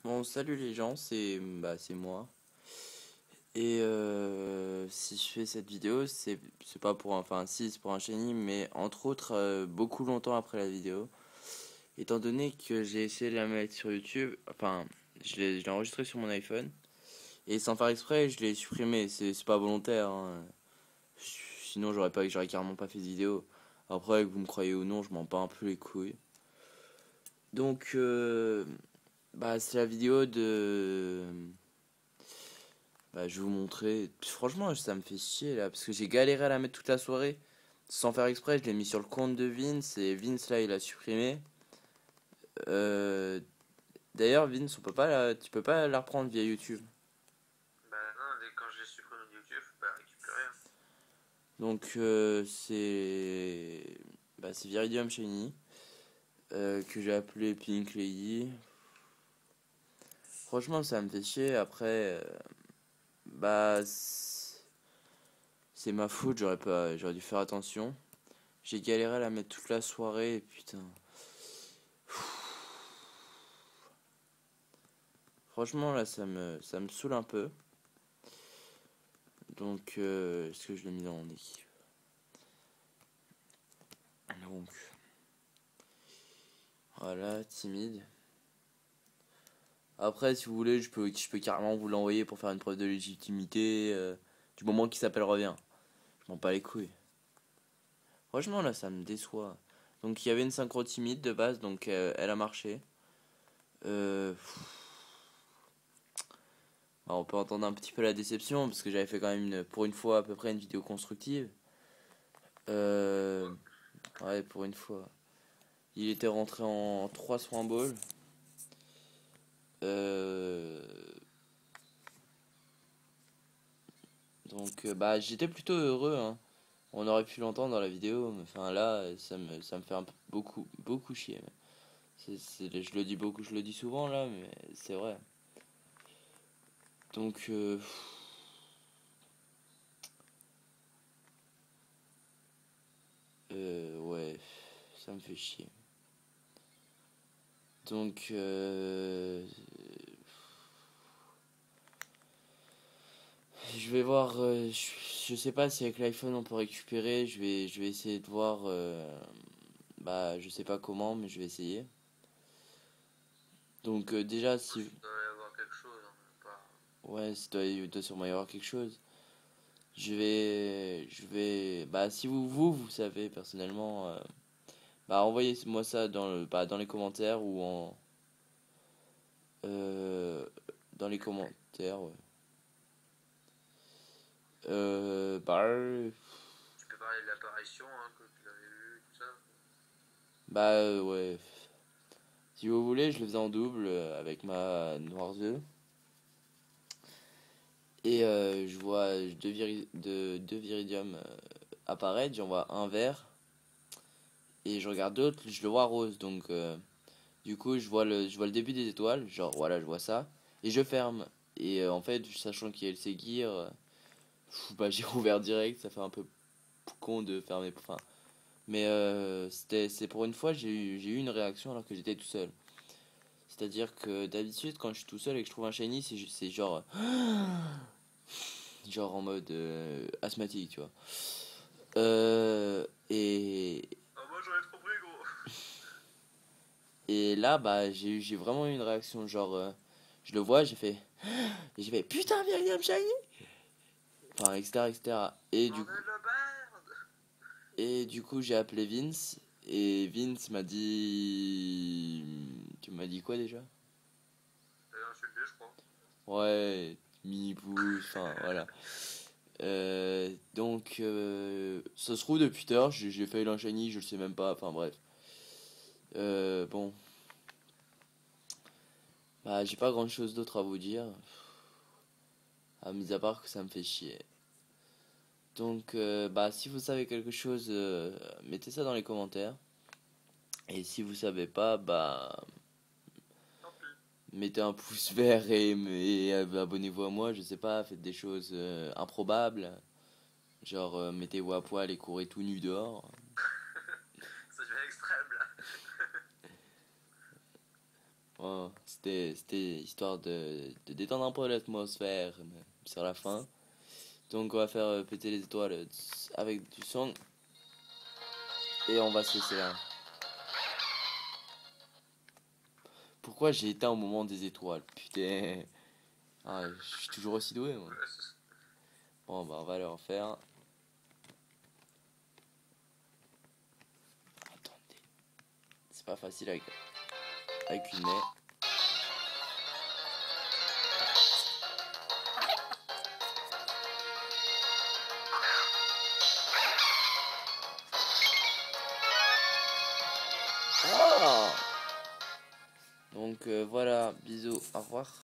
Bon, salut les gens, c'est moi. Et si je fais cette vidéo, c'est pas pour enfin si c'est pour un chenille, mais entre autres beaucoup longtemps après la vidéo, étant donné que j'ai essayé de la mettre sur YouTube, enfin je l'ai enregistré sur mon iPhone et sans faire exprès, je l'ai supprimé. C'est pas volontaire, hein. Sinon j'aurais carrément pas fait de vidéo. Après que vous me croyez ou non, je m'en bats un peu les couilles. Donc bah c'est la vidéo de Bah, je vais vous montrer. Franchement, ça me fait chier là, parce que j'ai galéré à la mettre toute la soirée. Sans faire exprès, je l'ai mis sur le compte de Vince, et Vince là, il a supprimé. Euh, D'ailleurs, Vince, tu peux pas la reprendre via YouTube. Bah non, quand je l'ai supprimé de YouTube, je peux pas récupérer, hein. Donc, c'est Viridium Shiny, que j'ai appelé Pink Lady. Franchement, ça me fait chier. Après, bah, c'est ma faute, j'aurais dû faire attention. J'ai galéré à la mettre toute la soirée, et putain. Franchement, là, ça me saoule un peu. Donc, est-ce que je l'ai mis dans mon équipe? Donc, voilà, timide. Après, si vous voulez, je peux carrément vous l'envoyer pour faire une preuve de légitimité. Du moment qu'il s'appelle revient. Je m'en bats les couilles. Franchement, là, ça me déçoit. Donc, il y avait une synchro timide de base, donc elle a marché. Euh, on peut entendre un petit peu la déception, parce que j'avais fait quand même, pour une fois, à peu près une vidéo constructive. Euh, ouais, pour une fois. Il était rentré en 3 soins ball. Euh, bah j'étais plutôt heureux, hein. On aurait pu l'entendre dans la vidéo, mais enfin là ça me fait beaucoup chier. Je le dis beaucoup, je le dis souvent là, mais c'est vrai. Donc ouais, ça me fait chier. Donc je vais voir, je sais pas si avec l'iPhone on peut récupérer. Je vais essayer de voir, bah je sais pas comment, mais je vais essayer. Donc déjà Je pense si qu'il doit y avoir quelque chose, hein, mais pas... ouais, il doit sûrement y avoir quelque chose. Bah, si vous savez personnellement, bah, envoyez-moi ça dans les commentaires ou euh, dans les commentaires, ouais. Bah, Tu peux parler de l'apparition, hein, que tu l'avais vu, tout ça. ouais. Si vous voulez, je le faisais en double avec ma Noir 2. Et je vois deux Viridium apparaître, j'en vois un vert. Et je regarde l'autre, je le vois rose, donc du coup, je vois le début des étoiles, genre voilà, je vois ça, et je ferme. Et en fait, sachant qu'il y a le Séguir, bah, j'ai rouvert direct, ça fait un peu con de fermer. Enfin, mais c'est pour une fois, j'ai eu une réaction alors que j'étais tout seul. C'est-à-dire que d'habitude, quand je suis tout seul et que je trouve un shiny, c'est genre, genre en mode asthmatique, tu vois. Et, Ah, moi j'aurais trop pris, gros. et là, bah, j'ai vraiment eu une réaction, genre, je le vois, j'ai fait putain, Myriam Shiny! Enfin, etc., etc. Bordel de merde. Et du coup, j'ai appelé Vince. Et Vince m'a dit. Tu m'as dit quoi déjà? T'avais insulté, je crois. Ouais, mini pouce, enfin voilà. Donc, ça se trouve depuis tard, j'ai failli l'enchaîner, je le sais même pas, enfin bref. Bon, bah j'ai pas grand chose d'autre à vous dire, à mis à part que ça me fait chier. Donc, bah si vous savez quelque chose, mettez ça dans les commentaires. Et si vous savez pas, bah Tant pis. mettez un pouce vert et abonnez-vous à moi, je sais pas, faites des choses improbables. Genre, mettez-vous à poil et courez tout nu dehors. Ça devient extrême, là. Oh, c'était c'était histoire de détendre un peu l'atmosphère sur la fin. Donc on va faire péter les étoiles avec du son. Et on va se laisser là. Pourquoi j'ai éteint au moment des étoiles? Putain. Ah, je suis toujours aussi doué, moi. Bon, bah on va le refaire. Attendez. C'est pas facile avec une main. Ah! Donc voilà, bisous, au revoir.